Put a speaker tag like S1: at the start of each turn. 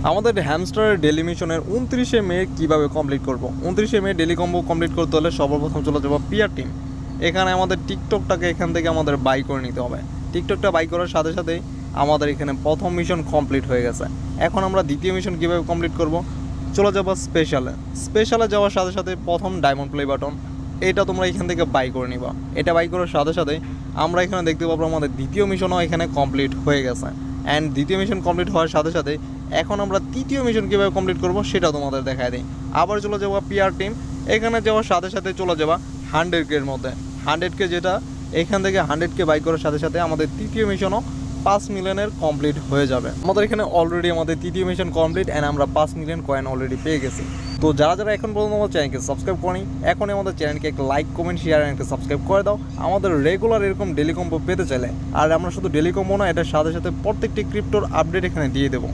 S1: আমাদের হ্যামস্টারের ডেলি মিশনের 29শে মে কীভাবে কমপ্লিট করব। 29শে মে ডেলি কম্বো কমপ্লিট করতে হলে সর্বপ্রথম চলে যাবো পিআর টিম। এখানে আমাদের টিকটকটাকে এখান থেকে আমাদের বাই করে নিতে হবে। টিকটকটা বাই করার সাথে সাথেই আমাদের এখানে প্রথম মিশন কমপ্লিট হয়ে গেছে। এখন আমরা দ্বিতীয় মিশন কীভাবে কমপ্লিট করব, চলে যাবো স্পেশালে যাওয়ার সাথে সাথে প্রথম ডায়মন্ড প্লে বাটন, এটা তোমরা এখান থেকে বাই করে নিবা। এটা বাই করার সাথে সাথে আমরা এখানে দেখতে পাবো আমাদের দ্বিতীয় মিশনও এখানে কমপ্লিট হয়ে গেছে। অ্যান্ড দ্বিতীয় মিশন কমপ্লিট হওয়ার সাথে সাথে এখন আমরা তৃতীয় মিশন কীভাবে কমপ্লিট করবো সেটা তোমাদের দেখায় দিই। আবার চলে যাবো পিআর টিম। এখানে যাওয়ার সাথে সাথে চলে যাবা 100K মধ্যে। 100K যেটা এখান থেকে 100K বাই করার সাথে সাথে আমাদের তৃতীয় মিশনও 5 মিলিয়নের কমপ্লিট হয়ে যাবে। আমাদের এখানে অলরেডি আমাদের তৃতীয় মিশন কমপ্লিট অ্যান্ড আমরা 5 মিলিয়ন কয়েন অলরেডি পেয়ে গেছি। তো যারা যারা এখন পর্যন্ত আমাদের চ্যানেলকে সাবস্ক্রাইব করেনি, এখনই আমাদের চ্যানেলকে একটা লাইক কমেন্ট শেয়ার একটা সাবস্ক্রাইব করে দাও। আমাদের রেগুলার এরকম ডেলি কম্বো পেতে চাইলে, আর আমরা শুধু ডেলি কম্বো না, এটার সাথে সাথে প্রত্যেকটি ক্রিপ্টোর আপডেট এখানে দিয়ে দেবো।